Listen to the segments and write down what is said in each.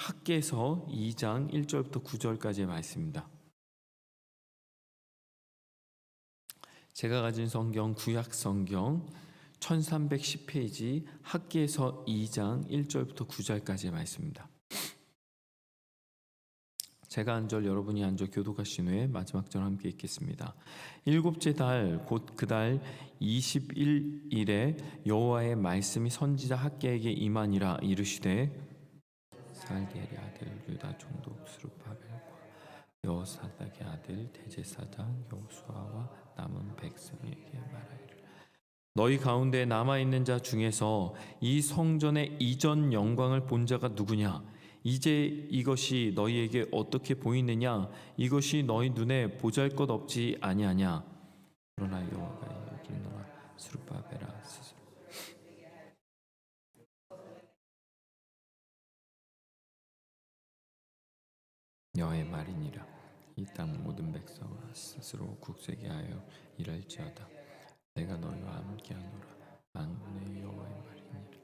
학개서 2장 1절부터 9절까지의 말씀입니다. 제가 가진 성경 구약 성경 1310페이지 학개서 2장 1절부터 9절까지의 말씀입니다. 제가 한 절 여러분이 한 절 교독하신 후에 마지막 절 함께 읽겠습니다. 일곱째 달 곧 그 달 21일에 여호와의 말씀이 선지자 학개에게 임하니라. 이르시되 살디엘의 아들 유다 총독 스룹바벨과 여호사닥의 아들 대제사장 여호수아와 남은 백성에게 말하기를 너희 가운데 남아있는 자 중에서 이 성전의 이전 영광을 본 자가 누구냐? 이제 이것이 너희에게 어떻게 보이느냐? 이것이 너희 눈에 보잘것없지 아니하냐? 그러나 여호와가 여기노라. 스룹바벨아 스스로 여호와의 말이니라. 이 땅 모든 백성아 스스로 굳세게 하여 일할지어다. 내가 너희와 함께하노라. 만군의 여호와의 말이니라.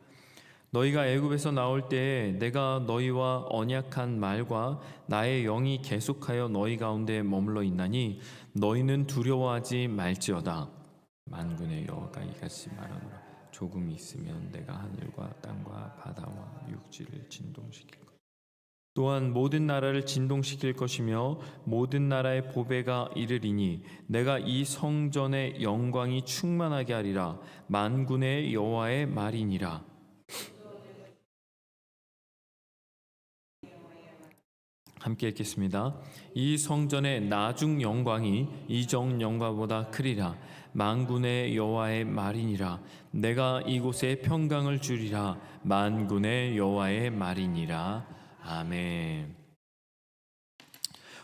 너희가 애굽에서 나올 때에 내가 너희와 언약한 말과 나의 영이 계속하여 너희 가운데 머물러 있나니 너희는 두려워하지 말지어다. 만군의 여호와가 이같이 말하노라. 조금 있으면 내가 하늘과 땅과 바다와 육지를 진동시킬 것. 또한 모든 나라를 진동시킬 것이며 모든 나라의 보배가 이르리니 내가 이 성전의 영광이 충만하게 하리라. 만군의 여호와의 말이니라. 함께 읽겠습니다. 이 성전의 나중 영광이 이전 영광보다 크리라. 만군의 여호와의 말이니라. 내가 이곳에 평강을 주리라. 만군의 여호와의 말이니라. 아멘.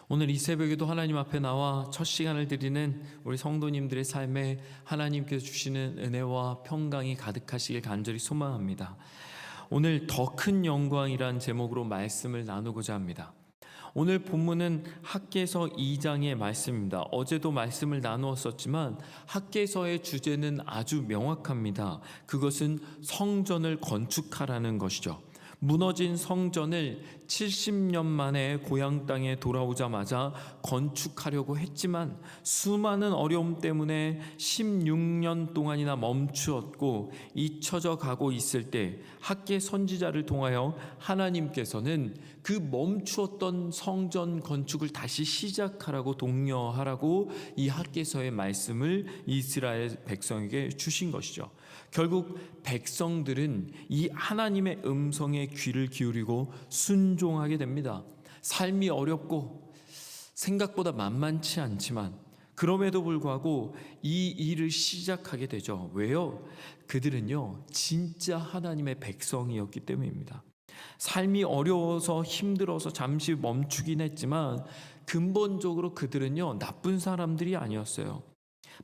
오늘 이 새벽에도 하나님 앞에 나와 첫 시간을 드리는 우리 성도님들의 삶에 하나님께서 주시는 은혜와 평강이 가득하시길 간절히 소망합니다. 오늘 더 큰 영광이란 제목으로 말씀을 나누고자 합니다. 오늘 본문은 학개서 2장의 말씀입니다. 어제도 말씀을 나누었었지만 학개서의 주제는 아주 명확합니다. 그것은 성전을 건축하라는 것이죠. 무너진 성전을 70년 만에 고향 땅에 돌아오자마자 건축하려고 했지만 수많은 어려움 때문에 16년 동안이나 멈추었고 잊혀져 가고 있을 때 학개 선지자를 통하여 하나님께서는 그 멈추었던 성전 건축을 다시 시작하라고 독려하라고 이 학개서의 말씀을 이스라엘 백성에게 주신 것이죠. 결국 백성들은 이 하나님의 음성에 귀를 기울이고 순종하게 됩니다. 삶이 어렵고 생각보다 만만치 않지만 그럼에도 불구하고 이 일을 시작하게 되죠. 왜요? 그들은요 진짜 하나님의 백성이었기 때문입니다. 삶이 어려워서 힘들어서 잠시 멈추긴 했지만 근본적으로 그들은요 나쁜 사람들이 아니었어요.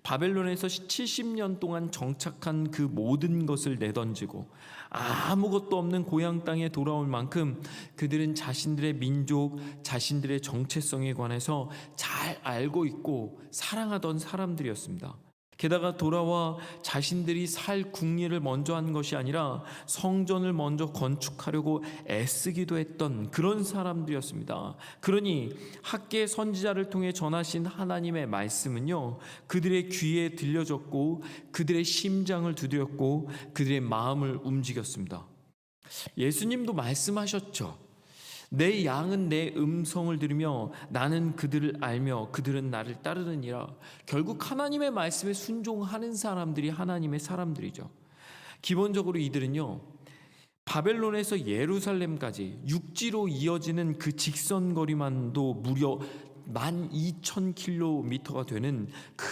바벨론에서 70년 동안 정착한 그 모든 것을 내던지고 아무것도 없는 고향 땅에 돌아올 만큼 그들은 자신들의 민족, 자신들의 정체성에 관해서 잘 알고 있고 사랑하던 사람들이었습니다. 게다가 돌아와 자신들이 살 국리를 먼저 한 것이 아니라 성전을 먼저 건축하려고 애쓰기도 했던 그런 사람들이었습니다. 그러니 학개 선지자를 통해 전하신 하나님의 말씀은요 그들의 귀에 들려졌고 그들의 심장을 두드렸고 그들의 마음을 움직였습니다. 예수님도 말씀하셨죠. 내 양은 내 음성을 들으며 나는 그들을 알며 그들은 나를 따르느니라. 결국 하나님의 말씀에 순종하는 사람들이 하나님의 사람들이죠. 기본적으로 이들은요 바벨론에서 예루살렘까지 육지로 이어지는 그 직선거리만도 무려 12,000km가 되는 그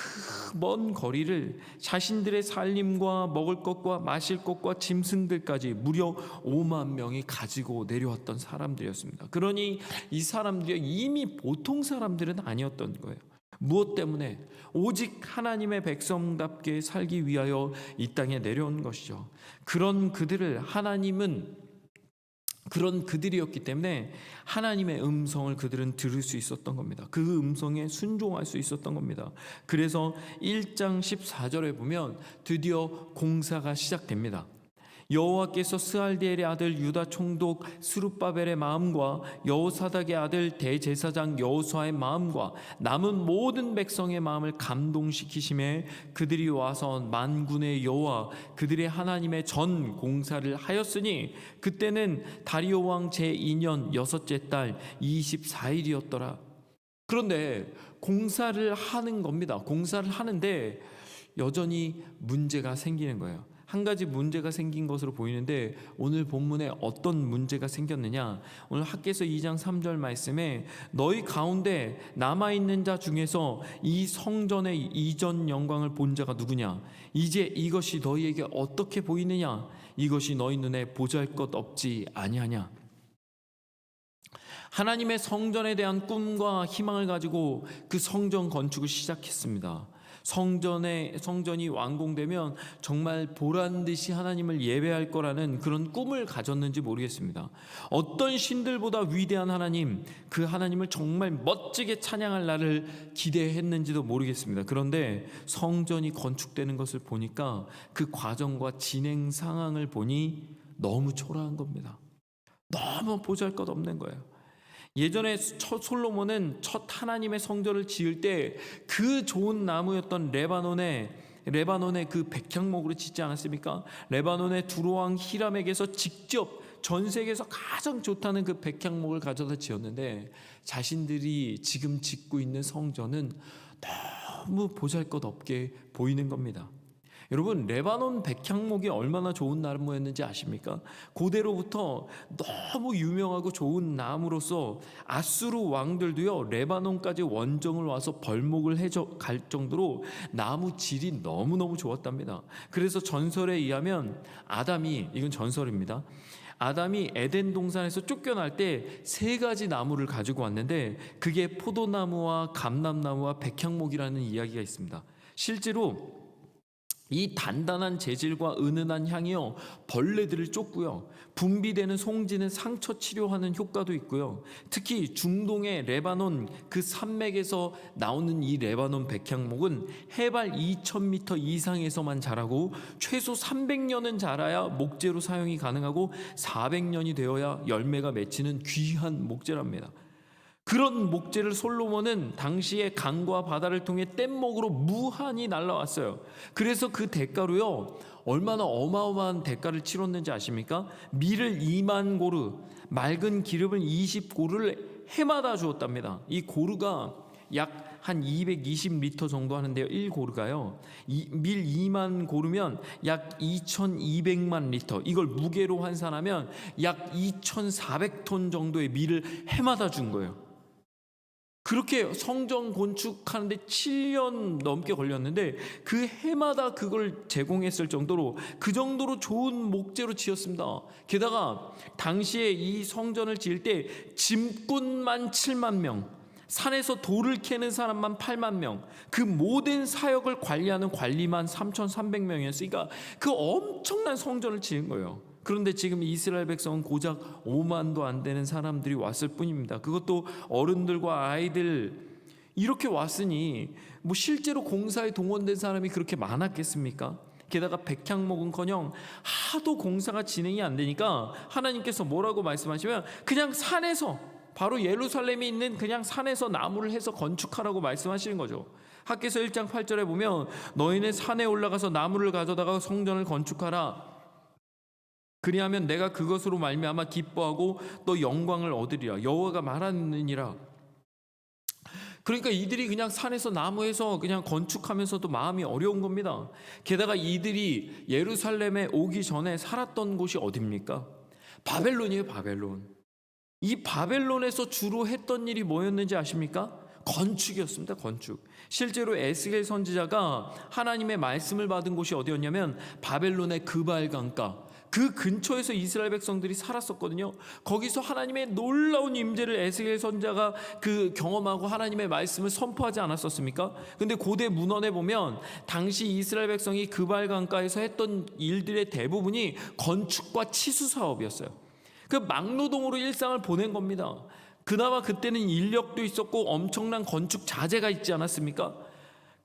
먼 거리를 자신들의 살림과 먹을 것과 마실 것과 짐승들까지 무려 5만 명이 가지고 내려왔던 사람들이었습니다. 그러니 이 사람들이 이미 보통 사람들은 아니었던 거예요. 무엇 때문에? 오직 하나님의 백성답게 살기 위하여 이 땅에 내려온 것이죠. 그런 그들을 하나님은 그런 그들이었기 때문에 하나님의 음성을 그들은 들을 수 있었던 겁니다. 그 음성에 순종할 수 있었던 겁니다. 그래서 1장 14절에 보면 드디어 공사가 시작됩니다. 여호와께서 스알디엘의 아들 유다 총독 스룹바벨의 마음과 여호사닥의 아들 대제사장 여호수아의 마음과 남은 모든 백성의 마음을 감동시키심에 그들이 와서 만군의 여호와 그들의 하나님의 전 공사를 하였으니 그때는 다리오 왕 제2년 여섯째 달 24일이었더라. 그런데 공사를 하는 겁니다. 공사를 하는데 여전히 문제가 생기는 거예요. 한 가지 문제가 생긴 것으로 보이는데 오늘 본문에 어떤 문제가 생겼느냐, 오늘 학개서 2장 3절 말씀에 너희 가운데 남아있는 자 중에서 이 성전의 이전 영광을 본 자가 누구냐, 이제 이것이 너희에게 어떻게 보이느냐, 이것이 너희 눈에 보잘것없지 아니하냐. 하나님의 성전에 대한 꿈과 희망을 가지고 그 성전 건축을 시작했습니다. 성전이 완공되면 정말 보란듯이 하나님을 예배할 거라는 그런 꿈을 가졌는지 모르겠습니다. 어떤 신들보다 위대한 하나님, 그 하나님을 정말 멋지게 찬양할 날을 기대했는지도 모르겠습니다. 그런데 성전이 건축되는 것을 보니까 그 과정과 진행 상황을 보니 너무 초라한 겁니다. 너무 보잘것없는 거예요. 예전에 솔로몬은 첫 하나님의 성전을 지을 때 그 좋은 나무였던 레바논의 그 백향목으로 짓지 않았습니까? 레바논의 두로왕 히람에게서 직접 전 세계에서 가장 좋다는 그 백향목을 가져다 지었는데 자신들이 지금 짓고 있는 성전은 너무 보잘것없게 보이는 겁니다. 여러분, 레바논 백향목이 얼마나 좋은 나무였는지 아십니까? 고대로부터 너무 유명하고 좋은 나무로서 아수르 왕들도요 레바논까지 원정을 와서 벌목을 갈 정도로 나무 질이 너무너무 좋았답니다. 그래서 전설에 의하면 이건 전설입니다, 아담이 에덴 동산에서 쫓겨날 때 3가지 나무를 가지고 왔는데 그게 포도나무와 감람나무와 백향목이라는 이야기가 있습니다. 실제로 이 단단한 재질과 은은한 향이요 벌레들을 쫓고요, 분비되는 송지는 상처 치료하는 효과도 있고요, 특히 중동의 레바논 그 산맥에서 나오는 이 레바논 백향목은 해발 2000m 이상에서만 자라고 최소 300년은 자라야 목재로 사용이 가능하고 400년이 되어야 열매가 맺히는 귀한 목재랍니다. 그런 목재를 솔로몬은 당시에 강과 바다를 통해 뗏목으로 무한히 날라왔어요. 그래서 그 대가로요 얼마나 어마어마한 대가를 치렀는지 아십니까? 밀을 2만 고르, 맑은 기름을 20고르를 해마다 주었답니다. 이 고르가 약 한 220리터 정도 하는데요, 1고르가요 밀 2만 고르면 약 2200만 리터, 이걸 무게로 환산하면 약 2400톤 정도의 밀을 해마다 준 거예요. 그렇게 성전 건축하는데 7년 넘게 걸렸는데 그 해마다 그걸 제공했을 정도로, 그 정도로 좋은 목재로 지었습니다. 게다가 당시에 이 성전을 지을 때 짐꾼만 7만 명, 산에서 돌을 캐는 사람만 8만 명, 그 모든 사역을 관리하는 관리만 3,300명이었으니까 그 엄청난 성전을 지은 거예요. 그런데 지금 이스라엘 백성은 고작 5만도 안 되는 사람들이 왔을 뿐입니다. 그것도 어른들과 아이들 이렇게 왔으니 뭐 실제로 공사에 동원된 사람이 그렇게 많았겠습니까? 게다가 백향목은커녕 하도 공사가 진행이 안 되니까 하나님께서 뭐라고 말씀하시면 그냥 산에서, 바로 예루살렘에 있는 그냥 산에서 나무를 해서 건축하라고 말씀하시는 거죠. 학개서 1장 8절에 보면 너희는 산에 올라가서 나무를 가져다가 성전을 건축하라. 그리하면 내가 그것으로 말미암아 기뻐하고 또 영광을 얻으리라. 여호와가 말하느니라. 그러니까 이들이 그냥 산에서 나무에서 그냥 건축하면서도 마음이 어려운 겁니다. 게다가 이들이 예루살렘에 오기 전에 살았던 곳이 어디입니까? 바벨론이에요, 바벨론. 이 바벨론에서 주로 했던 일이 뭐였는지 아십니까? 건축이었습니다. 건축. 실제로 에스겔 선지자가 하나님의 말씀을 받은 곳이 어디였냐면 바벨론의 그발 강가, 그 근처에서 이스라엘 백성들이 살았었거든요. 거기서 하나님의 놀라운 임재를 에스겔 선지자가 경험하고 하나님의 말씀을 선포하지 않았었습니까? 근데 고대 문헌에 보면 당시 이스라엘 백성이 그발 강가에서 했던 일들의 대부분이 건축과 치수 사업이었어요. 그 막노동으로 일상을 보낸 겁니다. 그나마 그때는 인력도 있었고 엄청난 건축 자재가 있지 않았습니까?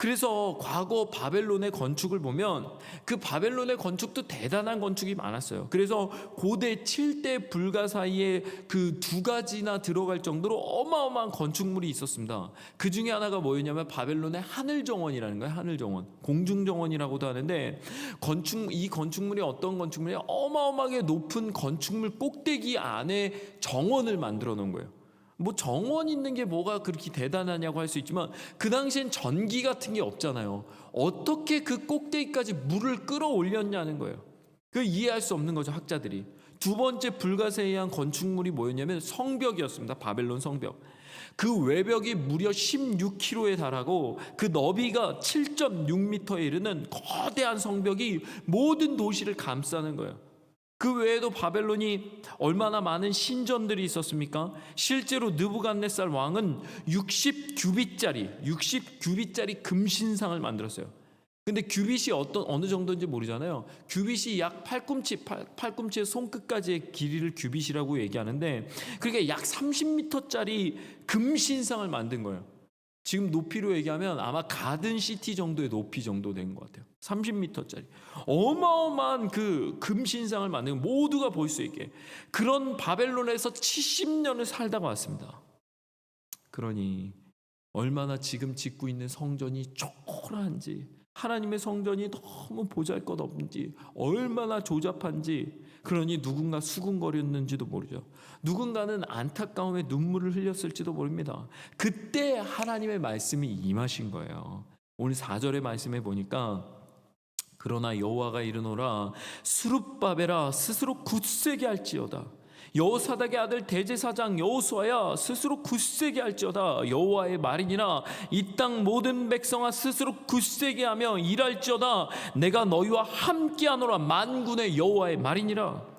그래서 과거 바벨론의 건축을 보면 그 바벨론의 건축도 대단한 건축이 많았어요. 그래서 고대 7대 불가 사이에 그 두 가지나 들어갈 정도로 어마어마한 건축물이 있었습니다. 그 중에 하나가 뭐였냐면 바벨론의 하늘정원이라는 거예요. 하늘정원, 공중정원이라고도 하는데, 이 건축물이 어떤 건축물이냐, 어마어마하게 높은 건축물 꼭대기 안에 정원을 만들어 놓은 거예요. 뭐 정원 있는 게 뭐가 그렇게 대단하냐고 할 수 있지만, 그 당시엔 전기 같은 게 없잖아요. 어떻게 그 꼭대기까지 물을 끌어올렸냐는 거예요. 그 이해할 수 없는 거죠, 학자들이. 두 번째 불가사에 의한 건축물이 뭐였냐면 성벽이었습니다. 바벨론 성벽. 그 외벽이 무려 16km에 달하고 그 너비가 7.6m에 이르는 거대한 성벽이 모든 도시를 감싸는 거예요. 그 외에도 바벨론이 얼마나 많은 신전들이 있었습니까? 실제로 느부갓네살 왕은 60규빗짜리 금신상을 만들었어요. 근데 규빗이 어느 정도인지 모르잖아요. 규빗이 약 팔꿈치의 손끝까지의 길이를 규빗이라고 얘기하는데, 그러니까 약 30m짜리 금신상을 만든 거예요. 지금 높이로 얘기하면 아마 가든시티 정도의 높이 정도 된 것 같아요. 30m짜리 어마어마한 그 금신상을 만든, 모두가 볼 수 있게. 그런 바벨론에서 70년을 살다가 왔습니다. 그러니 얼마나 지금 짓고 있는 성전이 초라한지, 하나님의 성전이 너무 보잘것없는지, 얼마나 조잡한지, 그러니 누군가 수군거렸는지도 모르죠. 누군가는 안타까움에 눈물을 흘렸을지도 모릅니다. 그때 하나님의 말씀이 임하신 거예요. 오늘 4절의 말씀에 보니까, 그러나 여호와가 이르노라, 스룹바벨아 스스로 굳세게 할지어다. 여호사닥의 아들 대제사장 여호수아야 스스로 굳세게 할지어다. 여호와의 말이니라. 이 땅 모든 백성아 스스로 굳세게 하며 일할지어다. 내가 너희와 함께하노라. 만군의 여호와의 말이니라.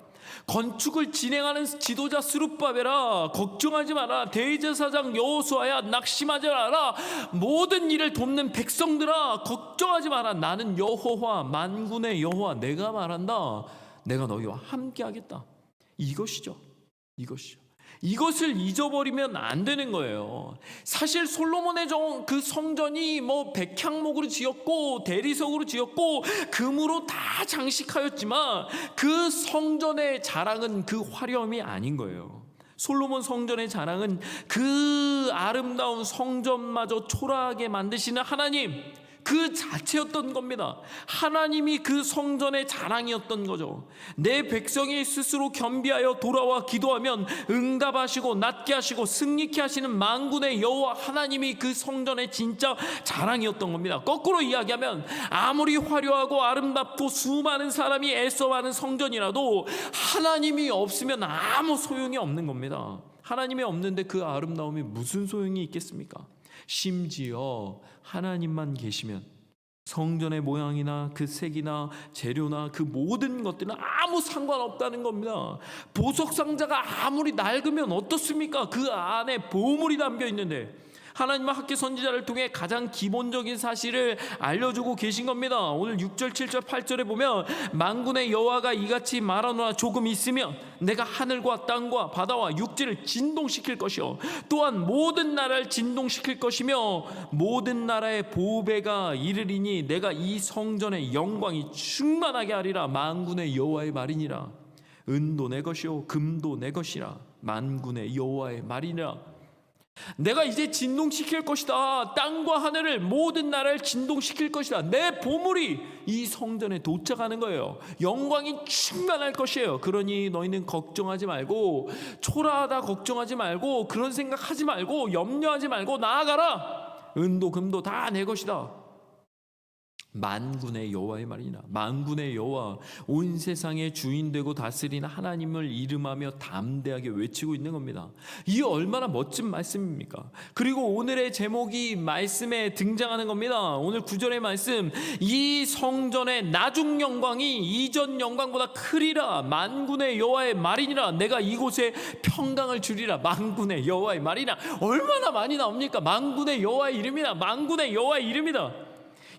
건축을 진행하는 지도자 스룹바벨아, 걱정하지 마라. 대제사장 여호수아야, 낙심하지 마라. 모든 일을 돕는 백성들아, 걱정하지 마라. 나는 여호와, 만군의 여호와, 내가 말한다. 내가 너희와 함께하겠다. 이것이죠. 이것을 잊어버리면 안 되는 거예요. 사실 솔로몬의 그 성전이 뭐 백향목으로 지었고 대리석으로 지었고 금으로 다 장식하였지만, 그 성전의 자랑은 그 화려함이 아닌 거예요. 솔로몬 성전의 자랑은 그 아름다운 성전마저 초라하게 만드시는 하나님, 그 자체였던 겁니다. 하나님이 그 성전의 자랑이었던 거죠. 내 백성이 스스로 겸비하여 돌아와 기도하면 응답하시고 낫게 하시고 승리케 하시는 만군의 여호와 하나님이 그 성전의 진짜 자랑이었던 겁니다. 거꾸로 이야기하면, 아무리 화려하고 아름답고 수많은 사람이 애써하는 성전이라도 하나님이 없으면 아무 소용이 없는 겁니다. 하나님이 없는데 그 아름다움이 무슨 소용이 있겠습니까? 심지어 하나님만 계시면 성전의 모양이나 그 색이나 재료나 그 모든 것들은 아무 상관없다는 겁니다. 보석상자가 아무리 낡으면 어떻습니까? 그 안에 보물이 담겨 있는데, 하나님은 학계 선지자를 통해 가장 기본적인 사실을 알려주고 계신 겁니다. 오늘 6절, 7절, 8절에 보면, 만군의 여호와가 이같이 말하노라. 조금 있으면 내가 하늘과 땅과 바다와 육지를 진동시킬 것이요 또한 모든 나라를 진동시킬 것이며 모든 나라의 보배가 이르리니 내가 이 성전의 영광이 충만하게 하리라. 만군의 여호와의 말이니라. 은도 내 것이요 금도 내 것이라. 만군의 여호와의 말이니라. 내가 이제 진동시킬 것이다. 땅과 하늘을, 모든 나라를 진동시킬 것이다. 내 보물이 이 성전에 도착하는 거예요. 영광이 충만할 것이에요. 그러니 너희는 걱정하지 말고, 초라하다 걱정하지 말고, 그런 생각하지 말고, 염려하지 말고 나아가라. 은도 금도 다 내 것이다. 만군의 여호와의 말이나. 만군의 여호와, 온 세상의 주인 되고 다스리는 하나님을 이름하며 담대하게 외치고 있는 겁니다. 이 얼마나 멋진 말씀입니까? 그리고 오늘의 제목이 말씀에 등장하는 겁니다. 오늘 9절의 말씀, 이 성전의 나중 영광이 이전 영광보다 크리라. 만군의 여호와의 말이니라. 내가 이곳에 평강을 주리라. 만군의 여호와의 말이나. 얼마나 많이 나옵니까? 만군의 여호와의 이름이다. 만군의 여호와의 이름이다.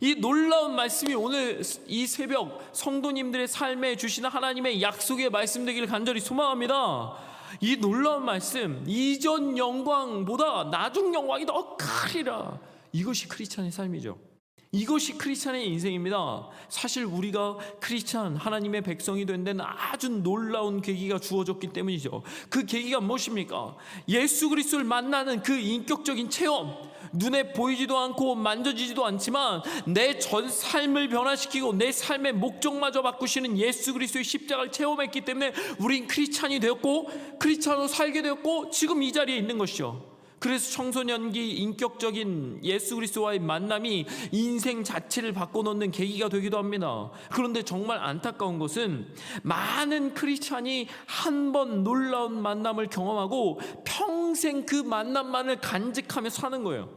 이 놀라운 말씀이 오늘 이 새벽 성도님들의 삶에 주시는 하나님의 약속의 말씀 되기를 간절히 소망합니다. 이 놀라운 말씀, 이전 영광보다 나중 영광이 더 크리라. 이것이 크리스찬의 삶이죠. 이것이 크리스찬의 인생입니다. 사실 우리가 크리스찬 하나님의 백성이 된 데는 아주 놀라운 계기가 주어졌기 때문이죠. 그 계기가 무엇입니까? 예수 그리스도를 만나는 그 인격적인 체험, 눈에 보이지도 않고 만져지지도 않지만 내 전 삶을 변화시키고 내 삶의 목적마저 바꾸시는 예수 그리스도의 십자가를 체험했기 때문에 우린 크리스찬이 되었고 크리스찬으로 살게 되었고 지금 이 자리에 있는 것이죠. 그래서 청소년기 인격적인 예수 그리스도와의 만남이 인생 자체를 바꿔놓는 계기가 되기도 합니다. 그런데 정말 안타까운 것은 많은 크리스찬이 한 번 놀라운 만남을 경험하고 평생 그 만남만을 간직하며 사는 거예요.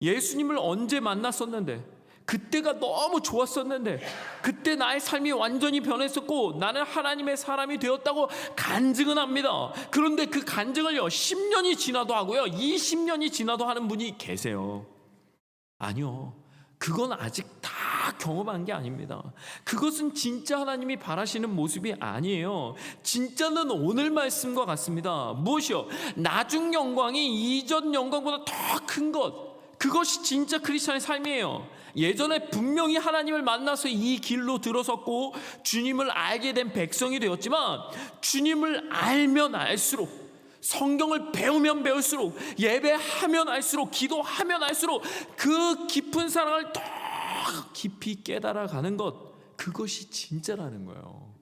예수님을 언제 만났었는데, 그때가 너무 좋았었는데, 그때 나의 삶이 완전히 변했었고 나는 하나님의 사람이 되었다고 간증은 합니다. 그런데 그 간증을요 10년이 지나도 하고요 20년이 지나도 하는 분이 계세요. 아니요, 그건 아직 다 경험한 게 아닙니다. 그것은 진짜 하나님이 바라시는 모습이 아니에요. 진짜는 오늘 말씀과 같습니다. 무엇이요? 나중 영광이 이전 영광보다 더 큰 것, 그것이 진짜 크리스찬의 삶이에요. 예전에 분명히 하나님을 만나서 이 길로 들어섰고 주님을 알게 된 백성이 되었지만, 주님을 알면 알수록, 성경을 배우면 배울수록, 예배하면 할수록, 기도하면 할수록 그 깊은 사랑을 더 깊이 깨달아가는 것, 그것이 진짜라는 거예요.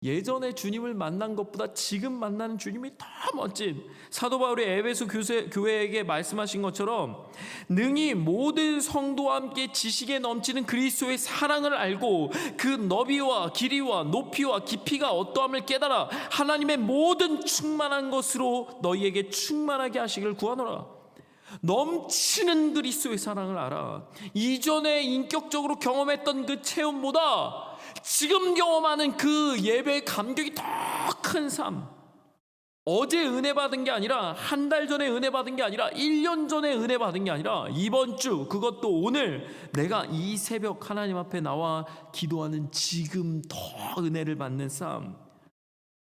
예전에 주님을 만난 것보다 지금 만나는 주님이 더 멋진, 사도 바울이 에베소 교회에게 말씀하신 것처럼 능히 모든 성도와 함께 지식에 넘치는 그리스도의 사랑을 알고 그 너비와 길이와 높이와 깊이가 어떠함을 깨달아 하나님의 모든 충만한 것으로 너희에게 충만하게 하시기를 구하노라. 넘치는 그리스도의 사랑을 알아. 이전에 인격적으로 경험했던 그 체험보다 지금 경험하는 그 예배의 감격이 더 큰 삶. 어제 은혜 받은 게 아니라, 한 달 전에 은혜 받은 게 아니라, 1년 전에 은혜 받은 게 아니라, 이번 주, 그것도 오늘 내가 이 새벽 하나님 앞에 나와 기도하는 지금 더 은혜를 받는 삶.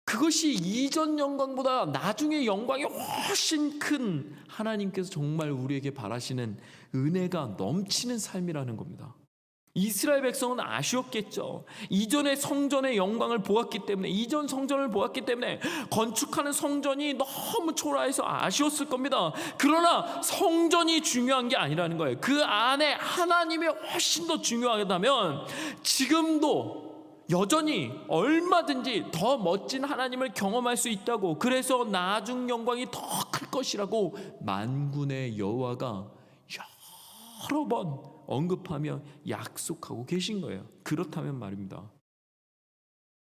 그것이 이전 영광보다 나중의 영광이 훨씬 큰, 하나님께서 정말 우리에게 바라시는 은혜가 넘치는 삶이라는 겁니다. 이스라엘 백성은 아쉬웠겠죠. 이전의 성전의 영광을 보았기 때문에, 이전 성전을 보았기 때문에 건축하는 성전이 너무 초라해서 아쉬웠을 겁니다. 그러나 성전이 중요한 게 아니라는 거예요. 그 안에 하나님이 훨씬 더 중요하다면 지금도 여전히 얼마든지 더 멋진 하나님을 경험할 수 있다고, 그래서 나중 영광이 더 클 것이라고 만군의 여호와가 여러 번 언급하며 약속하고 계신 거예요. 그렇다면 말입니다,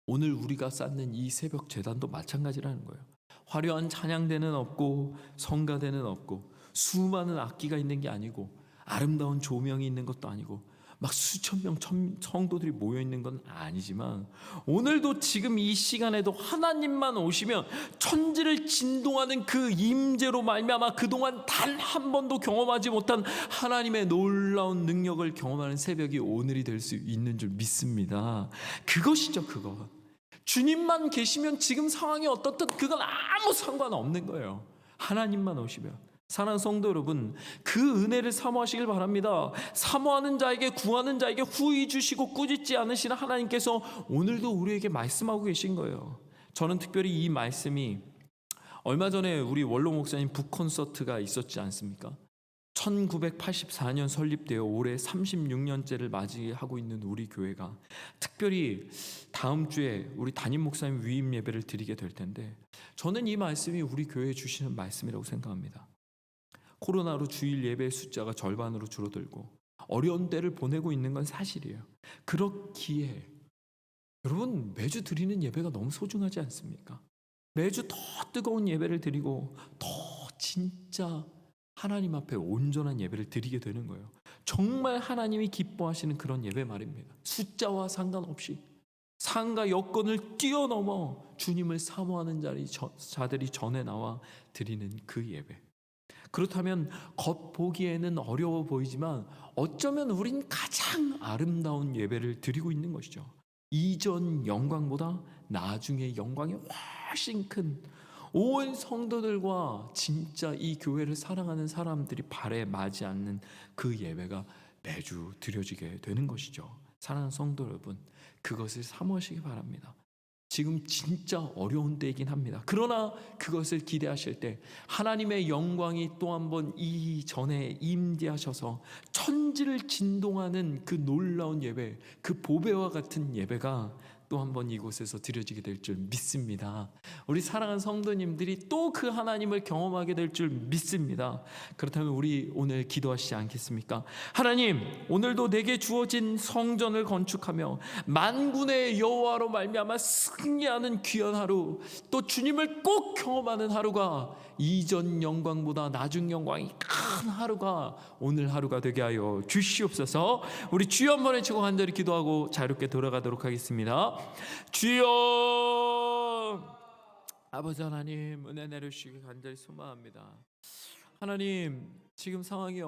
오늘 우리가 쌓는 이 새벽 제단도 마찬가지라는 거예요. 화려한 찬양대는 없고 성가대는 없고 수많은 악기가 있는 게 아니고 아름다운 조명이 있는 것도 아니고 막 수천 명 성도들이 모여 있는 건 아니지만, 오늘도 지금 이 시간에도 하나님만 오시면 천지를 진동하는 그 임재로 말미암아 그동안 단 한 번도 경험하지 못한 하나님의 놀라운 능력을 경험하는 새벽이 오늘이 될 수 있는 줄 믿습니다. 그것이죠, 그것. 주님만 계시면 지금 상황이 어떻든 그건 아무 상관없는 거예요. 하나님만 오시면. 사랑하는 성도 여러분, 그 은혜를 사모하시길 바랍니다. 사모하는 자에게, 구하는 자에게 후히 주시고 꾸짖지 않으시는 하나님께서 오늘도 우리에게 말씀하고 계신 거예요. 저는 특별히 이 말씀이, 얼마 전에 우리 원로 목사님 북콘서트가 있었지 않습니까? 1984년 설립되어 올해 36년째를 맞이하고 있는 우리 교회가 특별히 다음 주에 우리 담임 목사님 위임 예배를 드리게 될 텐데, 저는 이 말씀이 우리 교회에 주시는 말씀이라고 생각합니다. 코로나로 주일 예배의 숫자가 절반으로 줄어들고 어려운 때를 보내고 있는 건 사실이에요. 그렇기에 여러분, 매주 드리는 예배가 너무 소중하지 않습니까? 매주 더 뜨거운 예배를 드리고 더 진짜 하나님 앞에 온전한 예배를 드리게 되는 거예요. 정말 하나님이 기뻐하시는 그런 예배 말입니다. 숫자와 상관없이 상가 여건을 뛰어넘어 주님을 사모하는 자들이 전에 나와 드리는 그 예배. 그렇다면 겉보기에는 어려워 보이지만 어쩌면 우린 가장 아름다운 예배를 드리고 있는 것이죠. 이전 영광보다 나중의 영광이 훨씬 큰, 온 성도들과 진짜 이 교회를 사랑하는 사람들이 발에 맞지 않는 그 예배가 매주 드려지게 되는 것이죠. 사랑하는 성도 여러분, 그것을 사모하시기 바랍니다. 지금 진짜 어려운 때이긴 합니다. 그러나 그것을 기대하실 때 하나님의 영광이 또 한 번 이전에 임재하셔서 천지를 진동하는 그 놀라운 예배, 그 보배와 같은 예배가 또 한 번 이곳에서 드려지게 될 줄 믿습니다. 우리 사랑하는 성도님들이 또 그 하나님을 경험하게 될 줄 믿습니다. 그렇다면 우리 오늘 기도하시지 않겠습니까? 하나님, 오늘도 내게 주어진 성전을 건축하며 만군의 여호와로 말미암아 승리하는 귀한 하루, 또 주님을 꼭 경험하는 하루가 이전 영광보다 나중 영광이 큰 하루가 오늘 하루가 되게 하여 주시옵소서. 우리 주여 한번 외치고 간절히 기도하고 자유롭게 돌아가도록 하겠습니다. 주여, 아버지 하나님, 은혜 내려주시기 간절히 소망합니다. 하나님, 지금 상황이